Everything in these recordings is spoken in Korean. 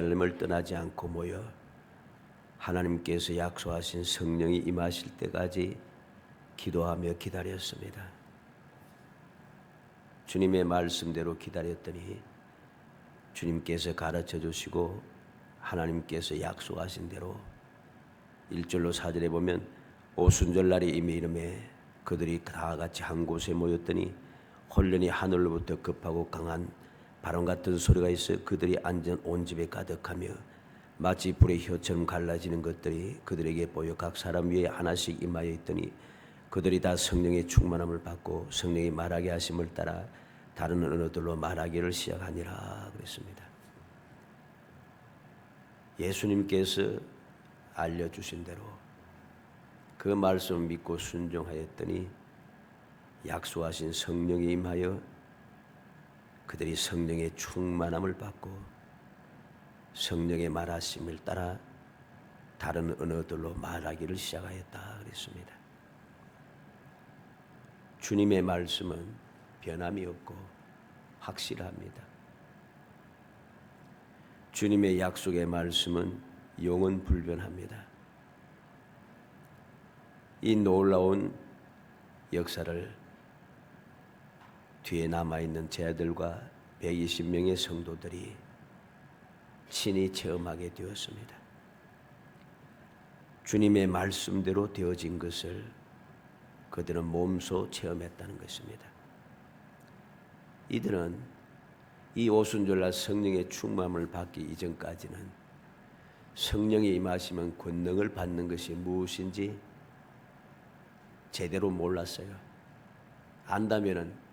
예루살렘을 떠나지 않고 모여 하나님께서 약속하신 성령이 임하실 때까지 기도하며 기다렸습니다. 주님의 말씀대로 기다렸더니 주님께서 가르쳐 주시고 하나님께서 약속하신 대로 1절로 4절에 보면 오순절날이 이미 이름에 그들이 다 같이 한 곳에 모였더니 홀련히 하늘로부터 급하고 강한 바람 같은 소리가 있어 그들이 앉은 온 집에 가득하며 마치 불의 혀처럼 갈라지는 것들이 그들에게 보여 각 사람 위에 하나씩 임하여 있더니 그들이 다 성령의 충만함을 받고 성령이 말하게 하심을 따라 다른 언어들로 말하기를 시작하니라 그랬습니다. 예수님께서 알려주신 대로 그 말씀을 믿고 순종하였더니 약속하신 성령이 임하여 그들이 성령의 충만함을 받고 성령의 말하심을 따라 다른 언어들로 말하기를 시작하였다 그랬습니다. 주님의 말씀은 변함이 없고 확실합니다. 주님의 약속의 말씀은 영원 불변합니다. 이 놀라운 역사를 뒤에 남아있는 제자들과 120명의 성도들이 친히 체험하게 되었습니다. 주님의 말씀대로 되어진 것을 그들은 몸소 체험했다는 것입니다. 이들은 이 오순절날 성령의 충만함을 받기 이전까지는 성령이 임하시면 권능을 받는 것이 무엇인지 제대로 몰랐어요. 안다면은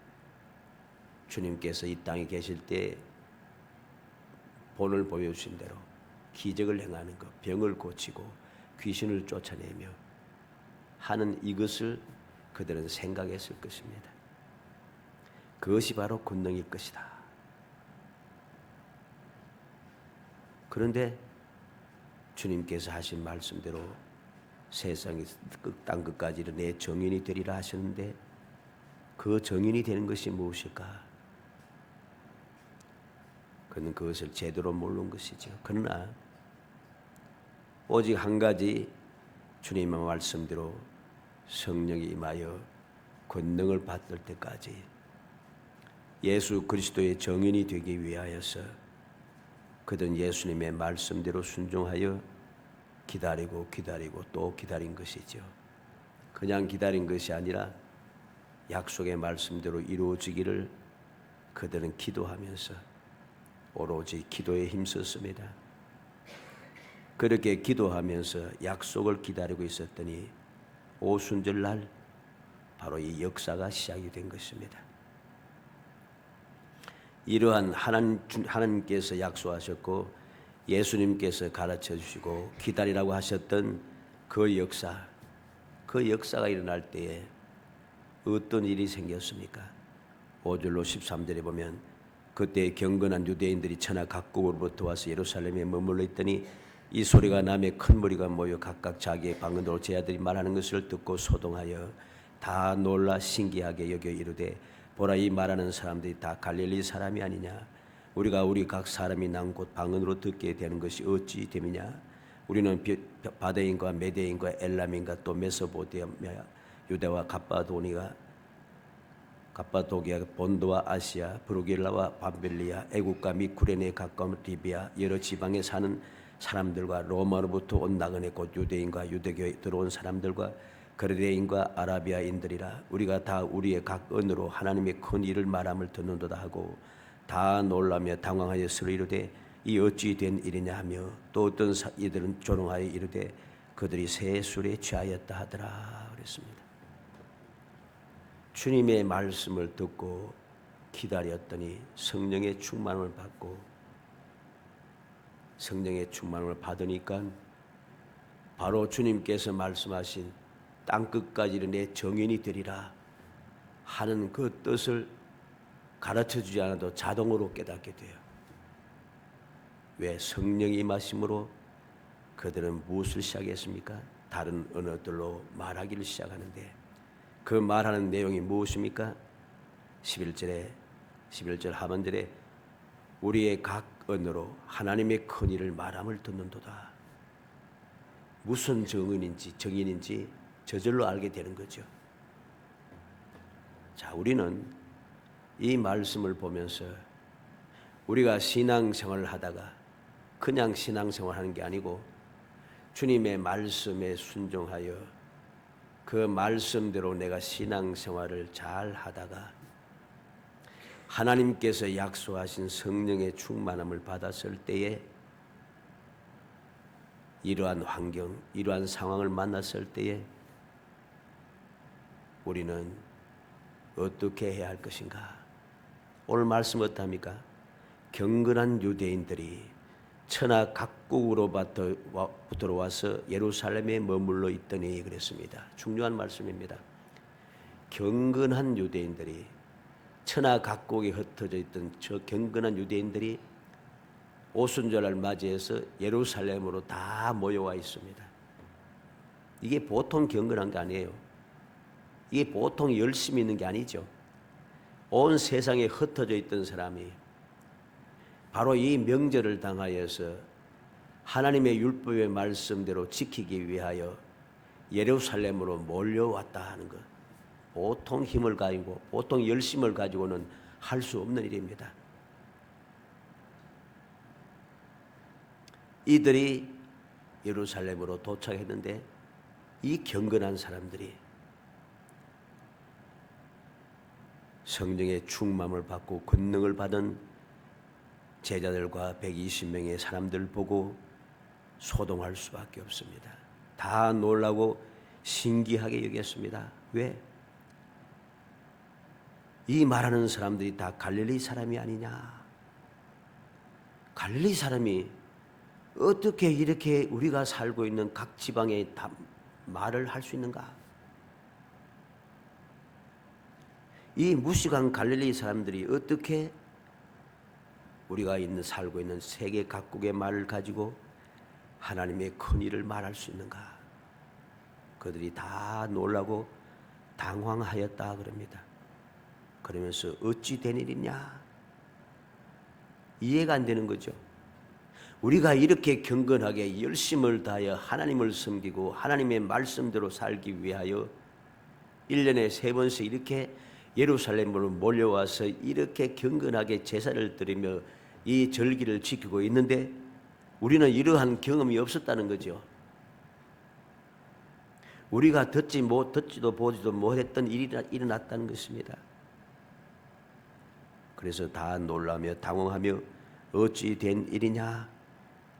주님께서 이 땅에 계실 때 본을 보여주신 대로 기적을 행하는 것, 병을 고치고 귀신을 쫓아내며 하는 이것을 그들은 생각했을 것입니다. 그것이 바로 권능일 것이다. 그런데 주님께서 하신 말씀대로 세상의 땅 끝까지 내 정인이 되리라 하셨는데 그 정인이 되는 것이 무엇일까? 그는 그것을 제대로 모르는 것이죠. 그러나 오직 한 가지 주님의 말씀대로 성령이 임하여 권능을 받을 때까지 예수 그리스도의 정인이 되기 위하여서 그들은 예수님의 말씀대로 순종하여 기다리고 또 기다린 것이죠. 그냥 기다린 것이 아니라 약속의 말씀대로 이루어지기를 그들은 기도하면서 오로지 기도에 힘썼습니다. 그렇게 기도하면서 약속을 기다리고 있었더니 오순절날 바로 이 역사가 시작이 된 것입니다. 이러한 하나님께서 약속하셨고 예수님께서 가르쳐 주시고 기다리라고 하셨던 그 역사가 일어날 때에 어떤 일이 생겼습니까? 5절로 13절에 보면 그때 경건한 유대인들이 천하 각국으로부터 와서 예루살렘에 머물러 있더니 이 소리가 나며 큰 무리가 모여 각각 자기의 방언으로 제자들이 말하는 것을 듣고 소동하여 다 놀라 신기하게 여겨 이르되 보라 이 말하는 사람들이 다 갈릴리 사람이 아니냐? 우리가 우리 각 사람이 난 곳 방언으로 듣게 되는 것이 어찌 됨이냐? 우리는 바데인과 메데인과 엘람인과 또 메소포타미아 유대와 갑바도기아 본도와 아시아 브루길라와 밤빌리아 애국과 및 구레네에 가까운 리비아 여러 지방에 사는 사람들과 로마로부터 온 나그네 곧 유대인과 유대교에 들어온 사람들과 그레네인과 아라비아인들이라 우리가 다 우리의 각 언어로 하나님의 큰 일을 말함을 듣는도다 하고 다 놀라며 당황하여 서로 이르되 이 어찌 된 일이냐 하며 또 어떤 이들은 조롱하여 이르되 그들이 새 술에 취하였다 하더라 그랬습니다. 주님의 말씀을 듣고 기다렸더니 성령의 충만함을 받고 성령의 충만함을 받으니까 바로 주님께서 말씀하신 땅끝까지 내 정인이 되리라 하는 그 뜻을 가르쳐주지 않아도 자동으로 깨닫게 돼요. 왜? 성령이 임하심으로 그들은 무엇을 시작했습니까? 다른 언어들로 말하기를 시작하는데 그 말하는 내용이 무엇입니까? 11절 하반절에 우리의 각 언어로 하나님의 큰일을 말함을 듣는도다. 무슨 정인인지 저절로 알게 되는 거죠. 자, 우리는 이 말씀을 보면서 우리가 신앙생활을 하다가 그냥 신앙생활하는 게 아니고 주님의 말씀에 순종하여 그 말씀대로 내가 신앙생활을 잘 하다가 하나님께서 약속하신 성령의 충만함을 받았을 때에 이러한 환경, 이러한 상황을 만났을 때에 우리는 어떻게 해야 할 것인가? 오늘 말씀 어떠합니까? 경건한 유대인들이 천하 각국으로부터 와서 예루살렘에 머물러 있더니 그랬습니다. 중요한 말씀입니다. 경건한 유대인들이 천하 각국에 흩어져 있던 저 경건한 유대인들이 오순절을 맞이해서 예루살렘으로 다 모여와 있습니다. 이게 보통 경건한 게 아니에요. 이게 보통 열심히 있는 게 아니죠. 온 세상에 흩어져 있던 사람이 바로 이 명절을 당하여서 하나님의 율법의 말씀대로 지키기 위하여 예루살렘으로 몰려왔다 하는 것. 보통 힘을 가지고 보통 열심을 가지고는 할 수 없는 일입니다. 이들이 예루살렘으로 도착했는데 이 경건한 사람들이 성령의 충만을 받고 권능을 받은 제자들과 120명의 사람들 보고 소동할 수밖에 없습니다. 다 놀라고 신기하게 여겼습니다. 왜? 이 말하는 사람들이 다 갈릴리 사람이 아니냐? 갈릴리 사람이 어떻게 이렇게 우리가 살고 있는 각 지방에 다 말을 할 수 있는가? 이 무식한 갈릴리 사람들이 어떻게 우리가 살고 있는 세계 각국의 말을 가지고 하나님의 큰 일을 말할 수 있는가? 그들이 다 놀라고 당황하였다 그럽니다. 그러면서 어찌 된 일이냐? 이해가 안 되는 거죠. 우리가 이렇게 경건하게 열심을 다하여 하나님을 섬기고 하나님의 말씀대로 살기 위하여 1년에 3번씩 이렇게 예루살렘으로 몰려와서 이렇게 경건하게 제사를 드리며 이 절기를 지키고 있는데 우리는 이러한 경험이 없었다는 거죠. 우리가 듣지도 보지도 못했던 일이 일어났다는 것입니다. 그래서 다 놀라며 당황하며 어찌 된 일이냐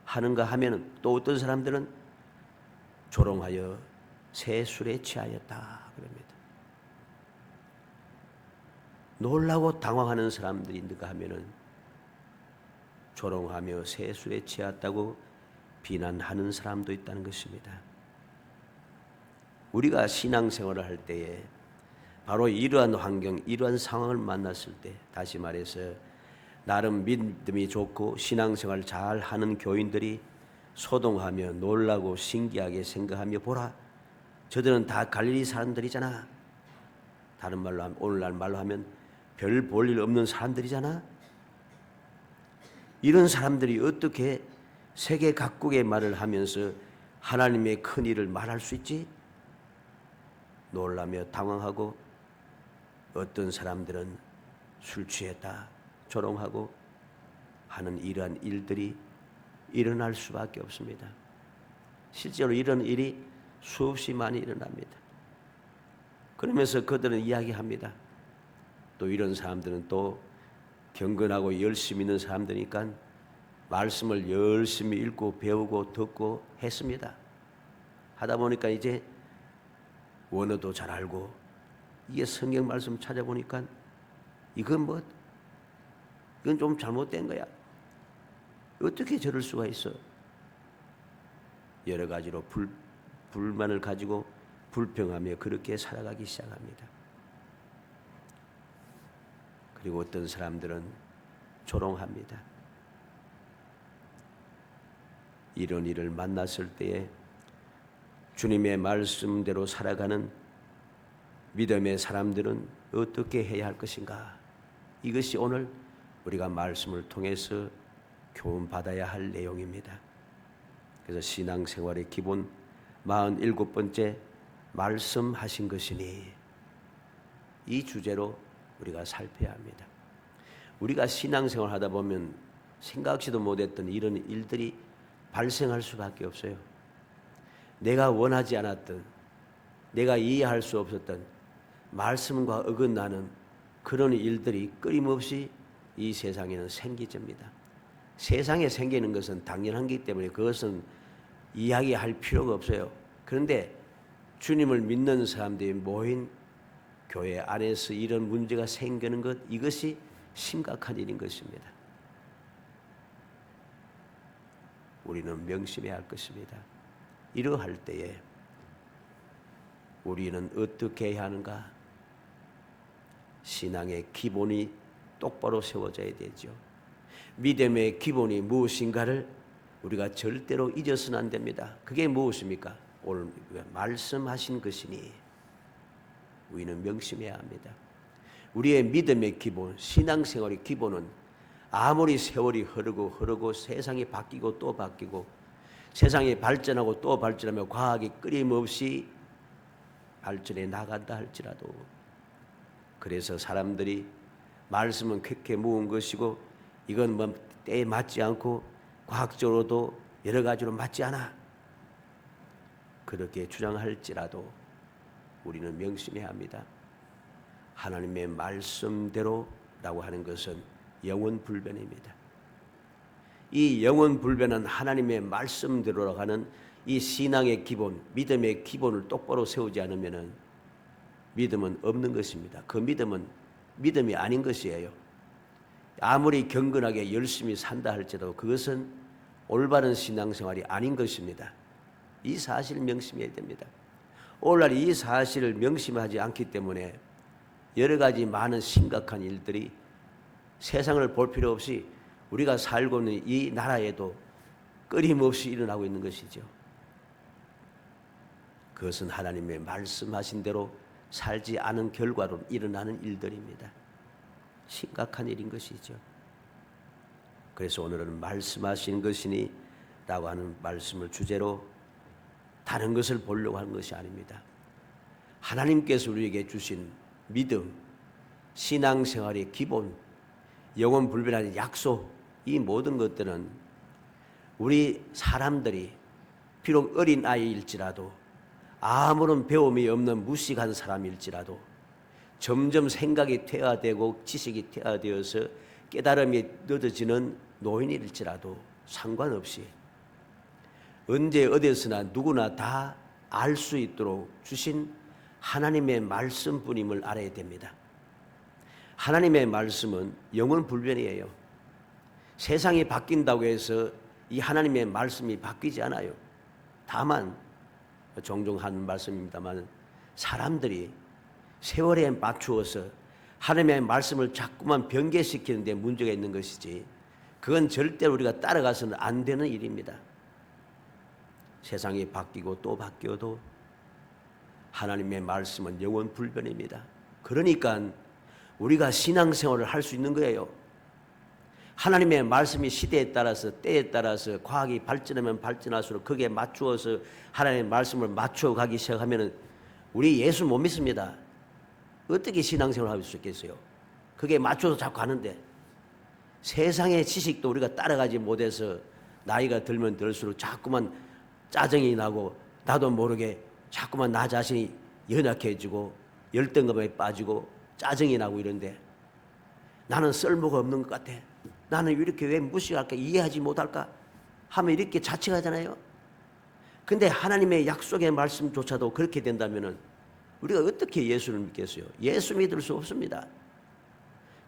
하는가 하면 또 어떤 사람들은 조롱하여 새 술에 취하였다 그럽니다. 놀라고 당황하는 사람들이 있는가 하면은 조롱하며 새 술에 취했다고 비난하는 사람도 있다는 것입니다. 우리가 신앙생활을 할 때에 바로 이러한 환경, 이러한 상황을 만났을 때 다시 말해서 나름 믿음이 좋고 신앙생활 잘 하는 교인들이 소동하며 놀라고 신기하게 생각하며 보라, 저들은 다 갈릴리 사람들이잖아. 다른 말로 하면 오늘날 말로 하면 별 볼 일 없는 사람들이잖아. 이런 사람들이 어떻게 세계 각국의 말을 하면서 하나님의 큰 일을 말할 수 있지? 놀라며 당황하고 어떤 사람들은 술 취했다 조롱하고 하는 이러한 일들이 일어날 수밖에 없습니다. 실제로 이런 일이 수없이 많이 일어납니다. 그러면서 그들은 이야기합니다. 또 이런 사람들은 또 경건하고 열심히 있는 사람들이니까 말씀을 열심히 읽고 배우고 듣고 했습니다. 하다 보니까 이제 원어도 잘 알고 이게 성경 말씀 찾아보니까 이건 좀 잘못된 거야. 어떻게 저럴 수가 있어? 여러 가지로 불만을 가지고 불평하며 그렇게 살아가기 시작합니다. 그리고 어떤 사람들은 조롱합니다. 이런 일을 만났을 때에 주님의 말씀대로 살아가는 믿음의 사람들은 어떻게 해야 할 것인가? 이것이 오늘 우리가 말씀을 통해서 교훈받아야 할 내용입니다. 그래서 신앙생활의 기본 47번째 말씀하신 것이니 이 주제로 우리가 살펴야 합니다. 우리가 신앙생활 하다 보면 생각지도 못했던 이런 일들이 발생할 수밖에 없어요. 내가 원하지 않았던, 내가 이해할 수 없었던 말씀과 어긋나는 그런 일들이 끊임없이 이 세상에는 생기집니다. 세상에 생기는 것은 당연한 것이기 때문에 그것은 이야기할 필요가 없어요. 그런데 주님을 믿는 사람들이 모인 교회 안에서 이런 문제가 생기는 것, 이것이 심각한 일인 것입니다. 우리는 명심해야 할 것입니다. 이러할 때에 우리는 어떻게 해야 하는가? 신앙의 기본이 똑바로 세워져야 되죠. 믿음의 기본이 무엇인가를 우리가 절대로 잊어서는 안 됩니다. 그게 무엇입니까? 오늘 말씀하신 것이니 우리는 명심해야 합니다. 우리의 믿음의 기본, 신앙생활의 기본은 아무리 세월이 흐르고 세상이 바뀌고 또 바뀌고 세상이 발전하고 또 발전하며 과학이 끊임없이 발전해 나간다 할지라도, 그래서 사람들이 말씀은 쾌쾌 모은 것이고 이건 뭐 때에 맞지 않고 과학적으로도 여러 가지로 맞지 않아, 그렇게 주장할지라도 우리는 명심해야 합니다. 하나님의 말씀대로라고 하는 것은 영원불변입니다. 이 영원불변한 하나님의 말씀대로라고 하는 이 신앙의 기본, 믿음의 기본을 똑바로 세우지 않으면 믿음은 없는 것입니다. 그 믿음은 믿음이 아닌 것이에요. 아무리 경건하게 열심히 산다 할지라도 그것은 올바른 신앙생활이 아닌 것입니다. 이 사실을 명심해야 됩니다. 오늘날 이 사실을 명심하지 않기 때문에 여러 가지 많은 심각한 일들이 세상을 볼 필요 없이 우리가 살고 있는 이 나라에도 끊임없이 일어나고 있는 것이죠. 그것은 하나님의 말씀하신 대로 살지 않은 결과로 일어나는 일들입니다. 심각한 일인 것이죠. 그래서 오늘은 말씀하신 것이니 라고 하는 말씀을 주제로 다른 것을 보려고 하는 것이 아닙니다. 하나님께서 우리에게 주신 믿음, 신앙생활의 기본, 영원불변한 약속, 이 모든 것들은 우리 사람들이 비록 어린 아이일지라도 아무런 배움이 없는 무식한 사람일지라도 점점 생각이 퇴화되고 지식이 퇴화되어서 깨달음이 늦어지는 노인일지라도 상관없이 언제 어디서나 누구나 다 알 수 있도록 주신 하나님의 말씀뿐임을 알아야 됩니다. 하나님의 말씀은 영원불변이에요. 세상이 바뀐다고 해서 이 하나님의 말씀이 바뀌지 않아요. 다만 종종 하는 말씀입니다만 사람들이 세월에 맞추어서 하나님의 말씀을 자꾸만 변개시키는 데 문제가 있는 것이지 그건 절대로 우리가 따라가서는 안 되는 일입니다. 세상이 바뀌고 또 바뀌어도 하나님의 말씀은 영원불변입니다. 그러니까 우리가 신앙생활을 할 수 있는 거예요. 하나님의 말씀이 시대에 따라서 때에 따라서 과학이 발전하면 발전할수록 거기에 맞추어서 하나님의 말씀을 맞추어 가기 시작하면 우리 예수 못 믿습니다. 어떻게 신앙생활을 할 수 있겠어요? 그게 맞춰서 자꾸 가는데 세상의 지식도 우리가 따라가지 못해서 나이가 들면 들수록 자꾸만 짜증이 나고 나도 모르게 자꾸만 나 자신이 연약해지고 열등감에 빠지고 짜증이 나고 이런데 나는 쓸모가 없는 것 같아. 나는 이렇게 왜 무식할까? 이해하지 못할까? 하면 이렇게 자책하잖아요. 근데 하나님의 약속의 말씀조차도 그렇게 된다면 우리가 어떻게 예수를 믿겠어요? 예수 믿을 수 없습니다.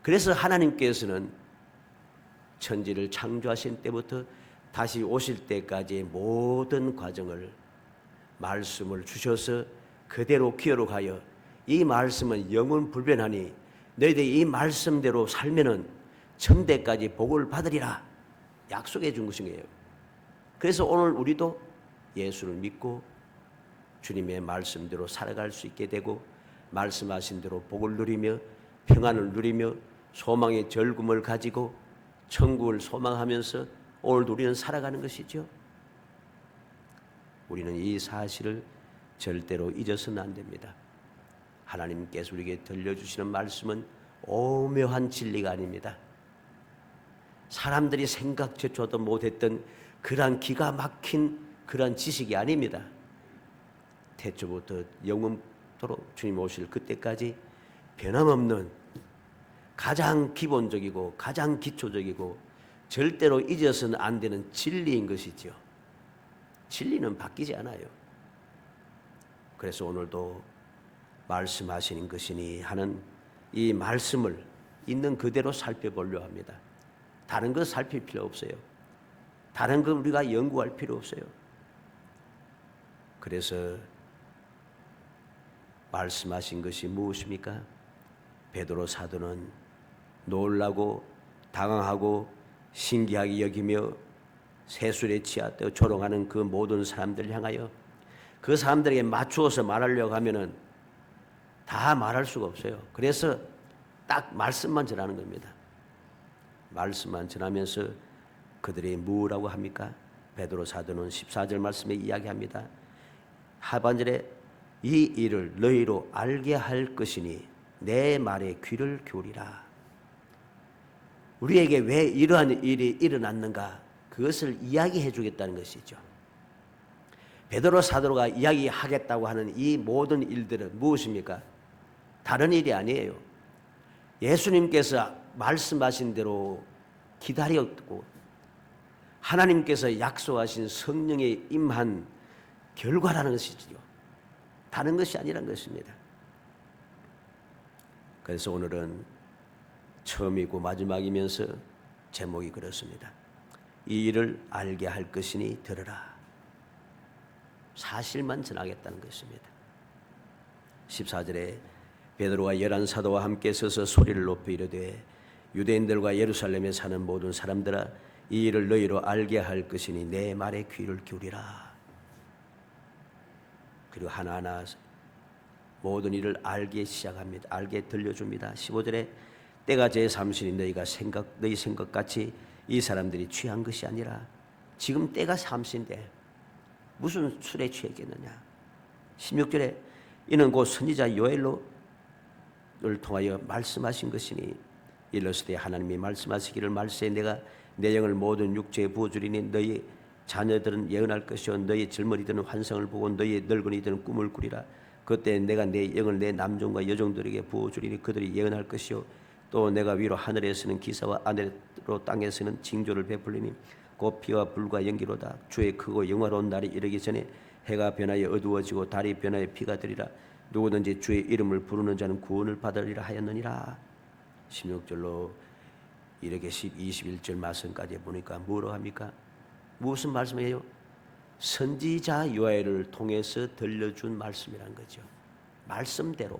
그래서 하나님께서는 천지를 창조하신 때부터 다시 오실 때까지의 모든 과정을 말씀을 주셔서 그대로 기록하여 이 말씀은 영원불변하니 너희들이 이 말씀대로 살면은 천대까지 복을 받으리라 약속해 준 것이에요. 그래서 오늘 우리도 예수를 믿고 주님의 말씀대로 살아갈 수 있게 되고 말씀하신 대로 복을 누리며 평안을 누리며 소망의 절금을 가지고 천국을 소망하면서 오늘도 우리는 살아가는 것이죠. 우리는 이 사실을 절대로 잊어서는 안 됩니다. 하나님께서 우리에게 들려주시는 말씀은 오묘한 진리가 아닙니다. 사람들이 생각조차도 못했던 그러한 기가 막힌 그러한 지식이 아닙니다. 태초부터 영원토록 주님 오실 그때까지 변함없는 가장 기본적이고 가장 기초적이고 절대로 잊어서는 안 되는 진리인 것이죠. 진리는 바뀌지 않아요. 그래서 오늘도 말씀하시는 것이니 하는 이 말씀을 있는 그대로 살펴보려 합니다. 다른 거 살필 필요 없어요. 다른 거 우리가 연구할 필요 없어요. 그래서 말씀하신 것이 무엇입니까? 베드로 사도는 놀라고 당황하고 신기하게 여기며 세술에 취하여 조롱하는 그 모든 사람들을 향하여 그 사람들에게 맞추어서 말하려고 하면은 다 말할 수가 없어요. 그래서 딱 말씀만 전하는 겁니다. 말씀만 전하면서 그들이 뭐라고 합니까? 베드로 사도는 14절 말씀에 이야기합니다. 하반절에 이 일을 너희로 알게 할 것이니 내 말에 귀를 기울이라. 우리에게 왜 이러한 일이 일어났는가? 그것을 이야기해 주겠다는 것이죠. 베드로 사도가 이야기하겠다고 하는 이 모든 일들은 무엇입니까? 다른 일이 아니에요. 예수님께서 말씀하신 대로 기다렸고 하나님께서 약속하신 성령의 임한 결과라는 것이죠. 다른 것이 아니라는 것입니다. 그래서 오늘은 처음이고 마지막이면서 제목이 그렇습니다. 이 일을 알게 할 것이니 들으라. 사실만 전하겠다는 것입니다. 14절에 베드로와 열한 사도와 함께 서서 소리를 높여 이르되 유대인들과 예루살렘에 사는 모든 사람들아 이 일을 너희로 알게 할 것이니 내 말에 귀를 기울이라. 그리고 하나하나 모든 일을 알게 시작합니다. 알게 들려줍니다. 15절에 때가 제3신이 너희 생각같이 이 사람들이 취한 것이 아니라 지금 때가 삼신인데 무슨 술에 취했겠느냐. 16절에 이는 곧 선지자 요엘을 통하여 말씀하신 것이니 일러스되 하나님이 말씀하시기를 말세 내가 내 영을 모든 육체에 부어주리니 너희 자녀들은 예언할 것이요 너희 젊은이들은 환상을 보고 너희 늙은이들은 꿈을 꾸리라. 그때 내가 내 영을 내 남종과 여종들에게 부어주리니 그들이 예언할 것이요 또 내가 위로 하늘에서는 기사와 아래로 땅에서는 징조를 베풀리니 곧 피와 불과 연기로다. 주의 크고 영화로운 날이 이르기 전에 해가 변하여 어두워지고 달이 변하여 피가 되리라. 누구든지 주의 이름을 부르는 자는 구원을 받으리라 하였느니라. 16절로 이렇게 21절 말씀까지 보니까 뭐라고 합니까? 무슨 말씀이에요? 선지자 요엘을 통해서 들려준 말씀이란 거죠. 말씀대로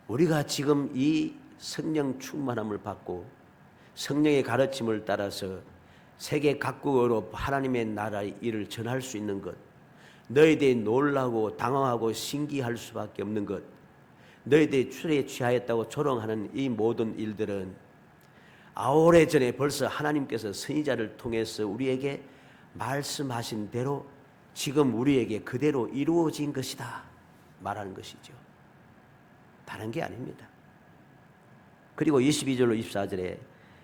우리가 지금 이 성령 충만함을 받고 성령의 가르침을 따라서 세계 각국으로 하나님의 나라의 일을 전할 수 있는 것, 너희들이 놀라고 당황하고 신기할 수밖에 없는 것, 너희들이 술에 취하였다고 조롱하는 이 모든 일들은 오래전에 벌써 하나님께서 선지자를 통해서 우리에게 말씀하신 대로 지금 우리에게 그대로 이루어진 것이다 말하는 것이죠. 다른 게 아닙니다. 그리고 22절로 24절에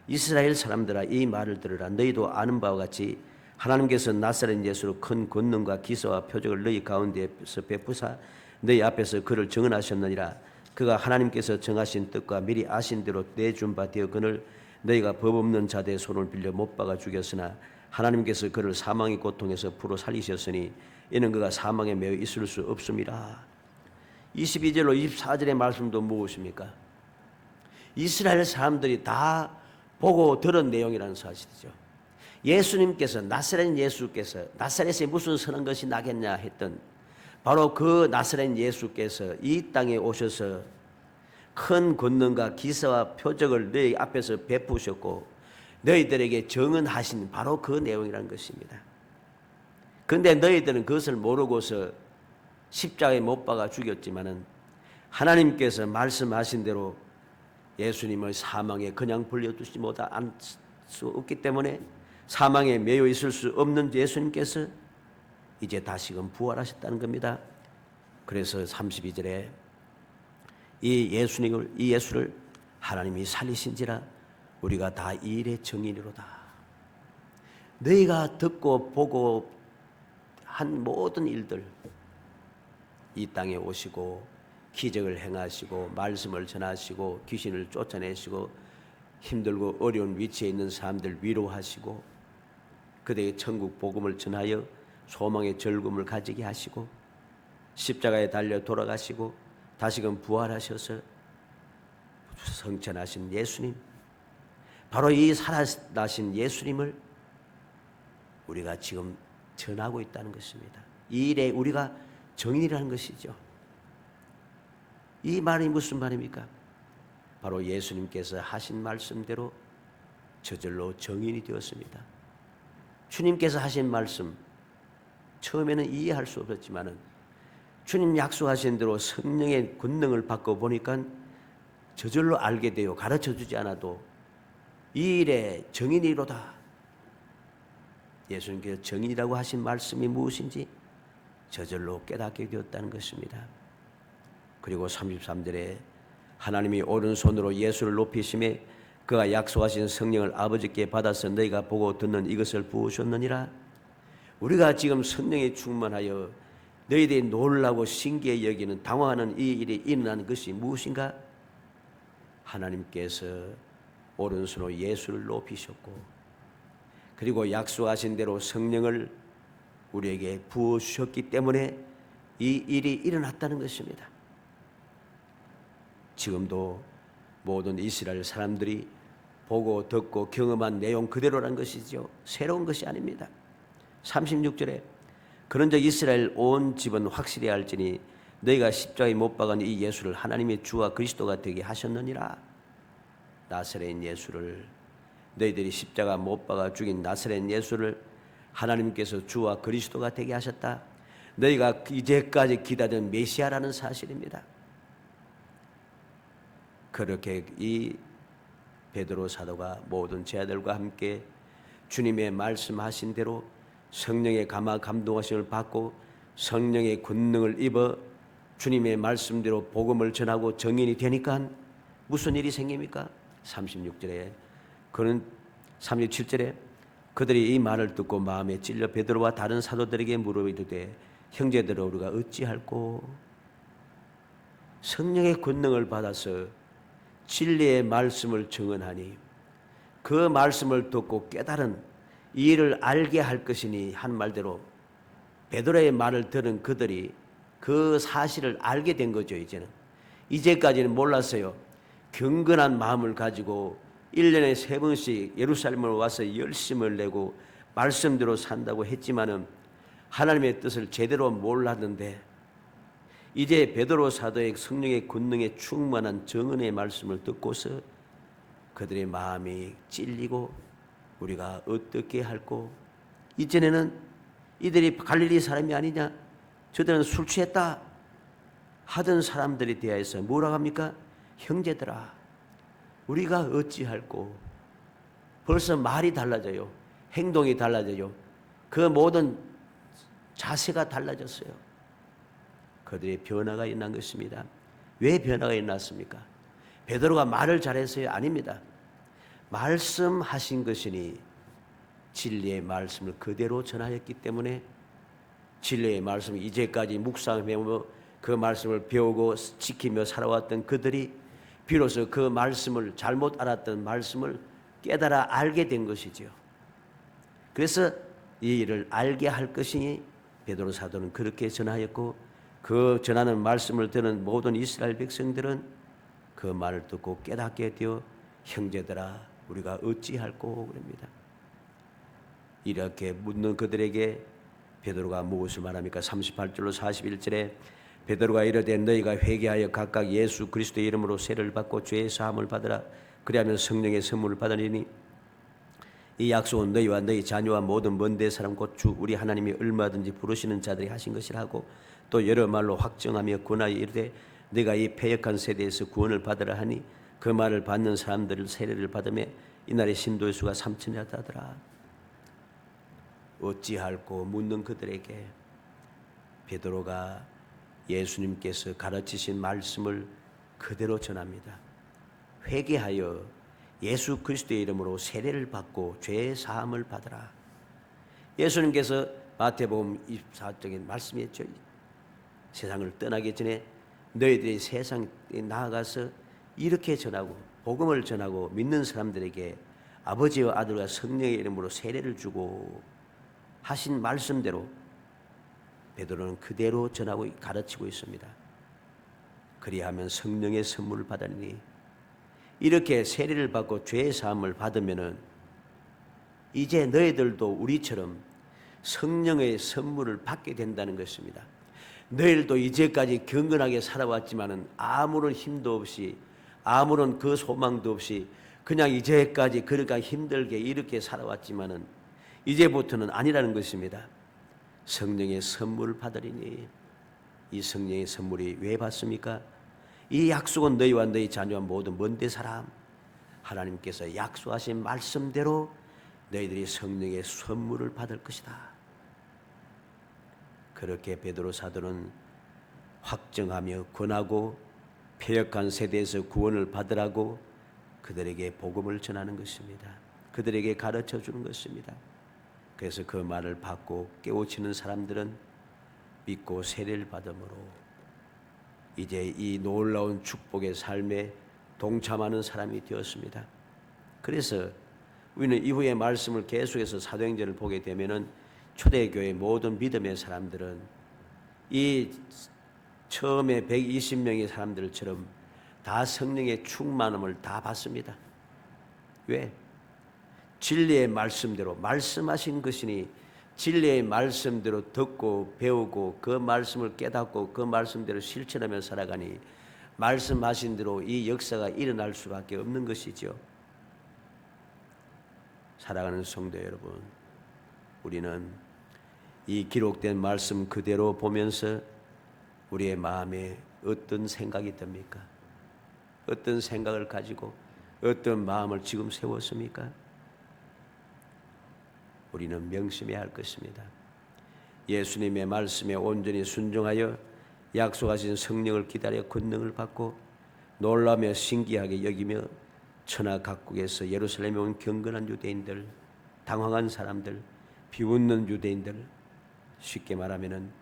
이스라엘 사람들아 이 말을 들으라. 너희도 아는 바와 같이 하나님께서 나사렛 예수로 큰 권능과 기사와 표적을 너희 가운데서 베푸사 너희 앞에서 그를 증언하셨느니라. 그가 하나님께서 정하신 뜻과 미리 아신 대로 내준 바 되었거늘 너희가 법 없는 자들의 손을 빌려 못 박아 죽였으나 하나님께서 그를 사망의 고통에서 풀어 살리셨으니 이는 그가 사망에 매여 있을 수 없음이라. 22절로 24절의 말씀도 무엇입니까? 이스라엘 사람들이 다 보고 들은 내용이라는 사실이죠. 예수님께서 나사렛에 무슨 선한 것이 나겠냐 했던 바로 그 나사렛 예수께서 이 땅에 오셔서 큰 권능과 기사와 표적을 너희 앞에서 베푸셨고 너희들에게 정언하신 바로 그 내용이라는 것입니다. 그런데 너희들은 그것을 모르고서 십자가에 못 박아 죽였지만은 하나님께서 말씀하신 대로 예수님을 사망에 그냥 불려두지 수 없기 때문에 사망에 매여 있을 수 없는 예수님께서 이제 다시금 부활하셨다는 겁니다. 그래서 32절에 이 예수를 하나님이 살리신지라 우리가 다 이 일의 증인이로다. 너희가 듣고 보고 한 모든 일들, 이 땅에 오시고 기적을 행하시고 말씀을 전하시고 귀신을 쫓아내시고 힘들고 어려운 위치에 있는 사람들 위로하시고 그들에게 천국 복음을 전하여 소망의 즐거움을 가지게 하시고 십자가에 달려 돌아가시고 다시금 부활하셔서 성천하신 예수님, 바로 이 살아나신 예수님을 우리가 지금 전하고 있다는 것입니다. 이 일에 우리가 정인이라는 것이죠. 이 말이 무슨 말입니까? 바로 예수님께서 하신 말씀대로 저절로 정인이 되었습니다. 주님께서 하신 말씀, 처음에는 이해할 수 없었지만은 주님 약속하신 대로 성령의 권능을 받고 보니까 저절로 알게 되어 가르쳐 주지 않아도 이 일에 정인이로다. 예수님께서 정인이라고 하신 말씀이 무엇인지 저절로 깨닫게 되었다는 것입니다. 그리고 33절에 하나님이 오른손으로 예수를 높이심에 그가 약속하신 성령을 아버지께 받아서 너희가 보고 듣는 이것을 부으셨느니라. 우리가 지금 성령에 충만하여 너희들이 놀라고 신기해 여기는 당황하는 이 일이 일어나는 것이 무엇인가? 하나님께서 오른손으로 예수를 높이셨고 그리고 약속하신 대로 성령을 우리에게 부어주셨기 때문에 이 일이 일어났다는 것입니다. 지금도 모든 이스라엘 사람들이 보고 듣고 경험한 내용 그대로란 것이죠. 새로운 것이 아닙니다. 36절에 그런즉 이스라엘 온 집은 확실히 알지니 너희가 십자가에 못 박은 이 예수를 하나님의 주와 그리스도가 되게 하셨느니라. 나사렛 예수를, 너희들이 십자가 못 박아 죽인 나사렛 예수를 하나님께서 주와 그리스도가 되게 하셨다. 너희가 이제까지 기다린 메시아라는 사실입니다. 그렇게 이 베드로 사도가 모든 제자들과 함께 주님의 말씀하신 대로 성령의 감화 감동하심을 받고 성령의 권능을 입어 주님의 말씀대로 복음을 전하고 정인이 되니까 무슨 일이 생깁니까? 36절에 그는 37절에 그들이 이 말을 듣고 마음에 찔려 베드로와 다른 사도들에게 물어이르되 형제들아 우리가 어찌할꼬? 성령의 권능을 받아서 진리의 말씀을 증언하니 그 말씀을 듣고 깨달은 이 일을 알게 할 것이니 한 말대로 베드로의 말을 들은 그들이 그 사실을 알게 된 거죠. 이제까지는 몰랐어요. 경건한 마음을 가지고 1년에 3번씩 예루살렘을 와서 열심을 내고 말씀대로 산다고 했지만은 하나님의 뜻을 제대로 몰랐는데 이제 베드로 사도의 성령의 권능에 충만한 정언의 말씀을 듣고서 그들의 마음이 찔리고 우리가 어떻게 할꼬? 이전에는 이들이 갈릴리 사람이 아니냐? 저들은 술 취했다 하던 사람들에 대해서 뭐라고 합니까? 형제들아 우리가 어찌할꼬? 벌써 말이 달라져요. 행동이 달라져요. 그 모든 자세가 달라졌어요. 그들의 변화가 일어난 것입니다. 왜 변화가 일어났습니까? 베드로가 말을 잘해서요? 아닙니다. 말씀하신 것이니 진리의 말씀을 그대로 전하였기 때문에 진리의 말씀을 이제까지 묵상하며 그 말씀을 배우고 지키며 살아왔던 그들이 비로소 그 말씀을 잘못 알았던 말씀을 깨달아 알게 된 것이죠. 그래서 이 일을 알게 할 것이니 베드로 사도는 그렇게 전하였고 그 전하는 말씀을 듣는 모든 이스라엘 백성들은 그 말을 듣고 깨닫게 되어 형제들아 우리가 어찌할꼬 그럽니다. 이렇게 묻는 그들에게 베드로가 무엇을 말합니까? 38절로 41절에 베드로가 이르되 너희가 회개하여 각각 예수 그리스도의 이름으로 세를 받고 죄의 사함을 받으라. 그리하면 성령의 선물을 받으리니 이 약속은 너희와 너희 자녀와 모든 먼데 사람 곧 주 우리 하나님이 얼마든지 부르시는 자들이 하신 것이라고 또 여러 말로 확정하며 권하여 이르되 네가 이 패역한 세대에서 구원을 받으라 하니 그 말을 받는 사람들을 세례를 받으며 이날의 신도의 수가 3,000이었다더라. 어찌할꼬 묻는 그들에게 베드로가 예수님께서 가르치신 말씀을 그대로 전합니다. 회개하여 예수 그리스도의 이름으로 세례를 받고 죄 사함을 받으라. 예수님께서 마태복음 24장에 말씀했죠. 세상을 떠나기 전에 너희들이 세상에 나아가서 이렇게 전하고 복음을 전하고 믿는 사람들에게 아버지와 아들과 성령의 이름으로 세례를 주고 하신 말씀대로 베드로는 그대로 전하고 가르치고 있습니다. 그리하면 성령의 선물을 받으니 이렇게 세례를 받고 죄의 사함을 받으면은 이제 너희들도 우리처럼 성령의 선물을 받게 된다는 것입니다. 너희들도 이제까지 경건하게 살아왔지만은 아무런 힘도 없이 아무런 그 소망도 없이 그냥 이제까지 그러니까 힘들게 이렇게 살아왔지만은 이제부터는 아니라는 것입니다. 성령의 선물을 받으리니 이 성령의 선물이 왜 받습니까? 이 약속은 너희와 너희 자녀와 모든 먼데 사람 하나님께서 약속하신 말씀대로 너희들이 성령의 선물을 받을 것이다. 그렇게 베드로 사도는 확정하며 권하고 패역한 세대에서 구원을 받으라고 그들에게 복음을 전하는 것입니다. 그들에게 가르쳐 주는 것입니다. 그래서 그 말을 받고 깨우치는 사람들은 믿고 세례를 받음으로 이제 이 놀라운 축복의 삶에 동참하는 사람이 되었습니다. 그래서 우리는 이후의 말씀을 계속해서 사도행전을 보게 되면은 초대교회 모든 믿음의 사람들은 이 처음에 120명의 사람들처럼 다 성령의 충만함을 다 받습니다. 왜? 진리의 말씀대로 말씀하신 것이니 진리의 말씀대로 듣고 배우고 그 말씀을 깨닫고 그 말씀대로 실천하며 살아가니 말씀하신 대로 이 역사가 일어날 수밖에 없는 것이죠. 사랑하는 성도 여러분, 우리는 이 기록된 말씀 그대로 보면서 우리의 마음에 어떤 생각이 듭니까? 어떤 생각을 가지고 어떤 마음을 지금 세웠습니까? 우리는 명심해야 할 것입니다. 예수님의 말씀에 온전히 순종하여 약속하신 성령을 기다려 권능을 받고 놀라며 신기하게 여기며 천하 각국에서 예루살렘에 온 경건한 유대인들, 당황한 사람들, 비웃는 유대인들, 쉽게 말하면은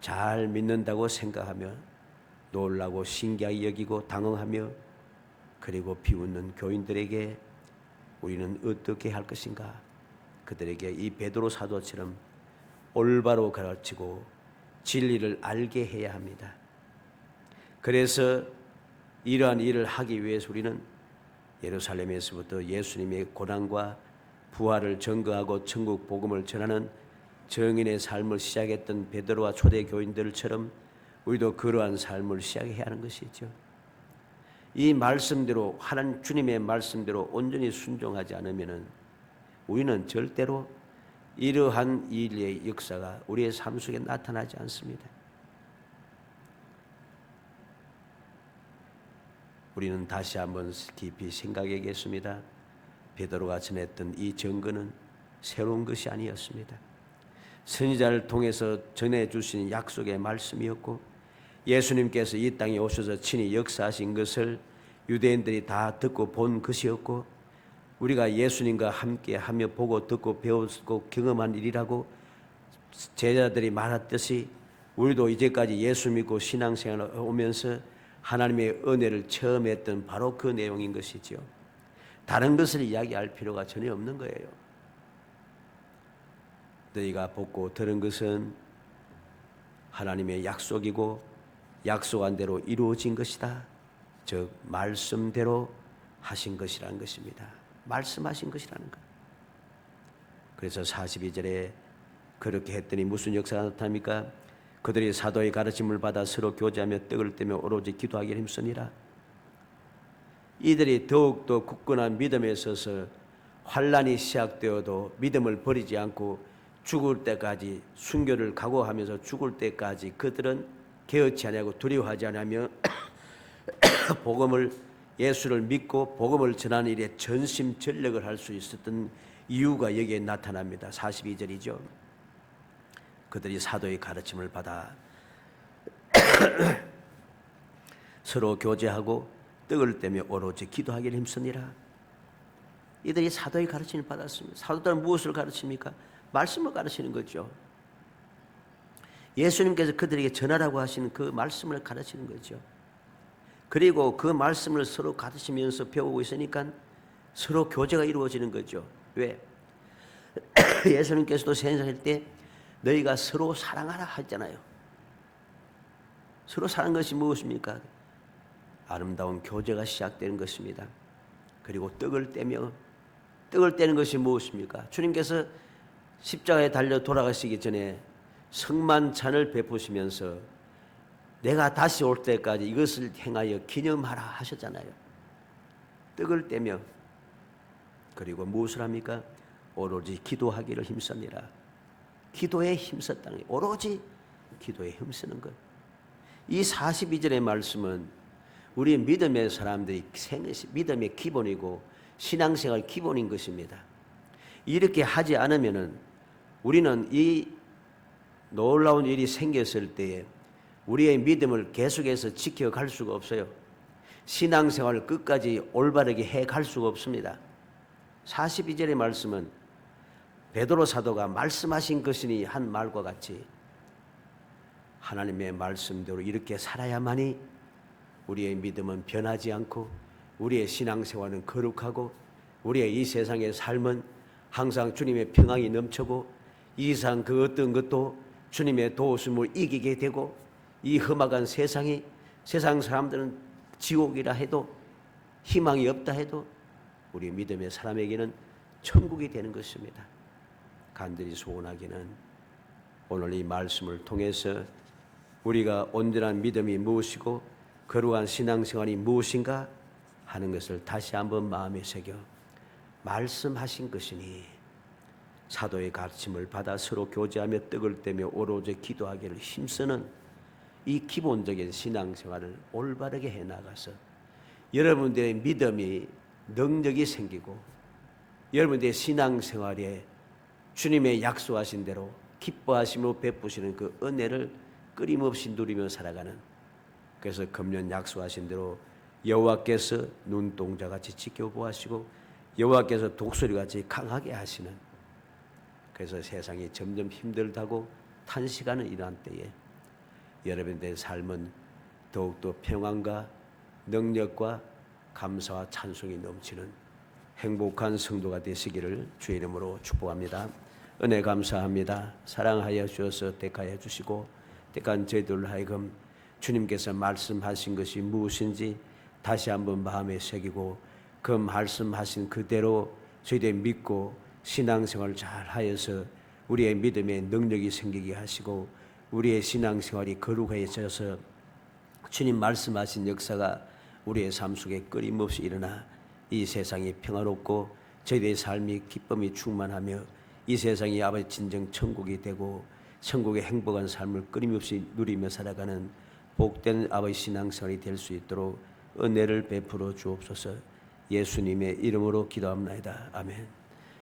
잘 믿는다고 생각하며 놀라고 신기하게 여기고 당황하며 그리고 비웃는 교인들에게 우리는 어떻게 할 것인가? 그들에게 이 베드로 사도처럼 올바로 가르치고 진리를 알게 해야 합니다. 그래서 이러한 일을 하기 위해서 우리는 예루살렘에서부터 예수님의 고난과 부활을 증거하고 천국 복음을 전하는 정인의 삶을 시작했던 베드로와 초대 교인들처럼 우리도 그러한 삶을 시작해야 하는 것이죠. 이 말씀대로 하나님 주님의 말씀대로 온전히 순종하지 않으면은 우리는 절대로 이러한 일의 역사가 우리의 삶 속에 나타나지 않습니다. 우리는 다시 한번 깊이 생각해야겠습니다. 베드로가 전했던 이 증거는 새로운 것이 아니었습니다. 선지자를 통해서 전해주신 약속의 말씀이었고 예수님께서 이 땅에 오셔서 친히 역사하신 것을 유대인들이 다 듣고 본 것이었고 우리가 예수님과 함께 하며 보고 듣고 배우고 경험한 일이라고 제자들이 말했듯이 우리도 이제까지 예수 믿고 신앙생활을 오면서 하나님의 은혜를 처음 했던 바로 그 내용인 것이죠. 다른 것을 이야기할 필요가 전혀 없는 거예요. 너희가 보고 들은 것은 하나님의 약속이고 약속한 대로 이루어진 것이다. 즉 말씀대로 하신 것이라는 것입니다. 말씀하신 것이라는 것. 그래서 42절에 그렇게 했더니 무슨 역사가 나타납니까? 그들이 사도의 가르침을 받아 서로 교제하며 떡을 떼며 오로지 기도하기를 힘쓰니라. 이들이 더욱더 굳건한 믿음에 서서 환난이 시작되어도 믿음을 버리지 않고 죽을 때까지 순교를 각오하면서 죽을 때까지 그들은 개의치 아니하고 두려워하지 않으며 복음을 예수를 믿고 복음을 전하는 일에 전심전력을 할 수 있었던 이유가 여기에 나타납니다. 42절이죠. 그들이 사도의 가르침을 받아 서로 교제하고 떡을 떼며 오로지 기도하기를 힘쓰니라. 이들이 사도의 가르침을 받았습니다. 사도들은 무엇을 가르칩니까? 말씀을 가르치는 거죠. 예수님께서 그들에게 전하라고 하시는 그 말씀을 가르치는 거죠. 그리고 그 말씀을 서로 가르치면서 배우고 있으니까 서로 교제가 이루어지는 거죠. 왜? 예수님께서도 생사할 때 너희가 서로 사랑하라 하잖아요. 서로 사랑하는 것이 무엇입니까? 아름다운 교제가 시작되는 것입니다. 그리고 떡을 떼는 것이 무엇입니까? 주님께서 십자가에 달려 돌아가시기 전에 성만찬을 베푸시면서 내가 다시 올 때까지 이것을 행하여 기념하라 하셨잖아요. 떡을 떼며 그리고 무엇을 합니까? 오로지 기도하기를 힘쓰니라. 기도에 힘썼다는 게 오로지 기도에 힘쓰는 것. 이 42절의 말씀은 우리 믿음의 사람들이 믿음의 기본이고 신앙생활 기본인 것입니다. 이렇게 하지 않으면은 우리는 이 놀라운 일이 생겼을 때에 우리의 믿음을 계속해서 지켜갈 수가 없어요. 신앙생활을 끝까지 올바르게 해갈 수가 없습니다. 42절의 말씀은 베드로 사도가 말씀하신 것이니 한 말과 같이 하나님의 말씀대로 이렇게 살아야만이 우리의 믿음은 변하지 않고 우리의 신앙생활은 거룩하고 우리의 이 세상의 삶은 항상 주님의 평강이 넘치고 이 세상 그 어떤 것도 주님의 도우심을 이기게 되고 이 험악한 세상이 세상 사람들은 지옥이라 해도 희망이 없다 해도 우리 믿음의 사람에게는 천국이 되는 것입니다. 간절히 소원하기는 오늘 이 말씀을 통해서 우리가 온전한 믿음이 무엇이고 거룩한 신앙생활이 무엇인가 하는 것을 다시 한번 마음에 새겨 말씀하신 것이니 사도의 가르침을 받아 서로 교제하며 떡을 떼며 오로지 기도하기를 힘쓰는 이 기본적인 신앙생활을 올바르게 해나가서 여러분들의 믿음이 능력이 생기고 여러분들의 신앙생활에 주님의 약속하신 대로 기뻐하시며 베푸시는 그 은혜를 끊임없이 누리며 살아가는, 그래서 금년 약속하신 대로 여호와께서 눈동자같이 지켜보시고 여호와께서 독수리같이 강하게 하시는, 그래서 세상이 점점 힘들다고 탄식하는 이러한 때에 여러분들의 삶은 더욱더 평안과 능력과 감사와 찬송이 넘치는 행복한 성도가 되시기를 주의 이름으로 축복합니다. 은혜 감사합니다. 사랑하여 주셔서 택하여 주시고 택한 저희들 하여금 주님께서 말씀하신 것이 무엇인지 다시 한번 마음에 새기고 그 말씀하신 그대로 저희들 믿고 신앙생활을 잘 하여서 우리의 믿음에 능력이 생기게 하시고 우리의 신앙생활이 거룩해져서 주님 말씀하신 역사가 우리의 삶 속에 끊임없이 일어나 이 세상이 평화롭고 저희들의 삶이 기쁨이 충만하며 이 세상이 아버지 진정 천국이 되고 천국의 행복한 삶을 끊임없이 누리며 살아가는 복된 아버지 신앙생활이 될 수 있도록 은혜를 베풀어 주옵소서. 예수님의 이름으로 기도합니다. 아멘.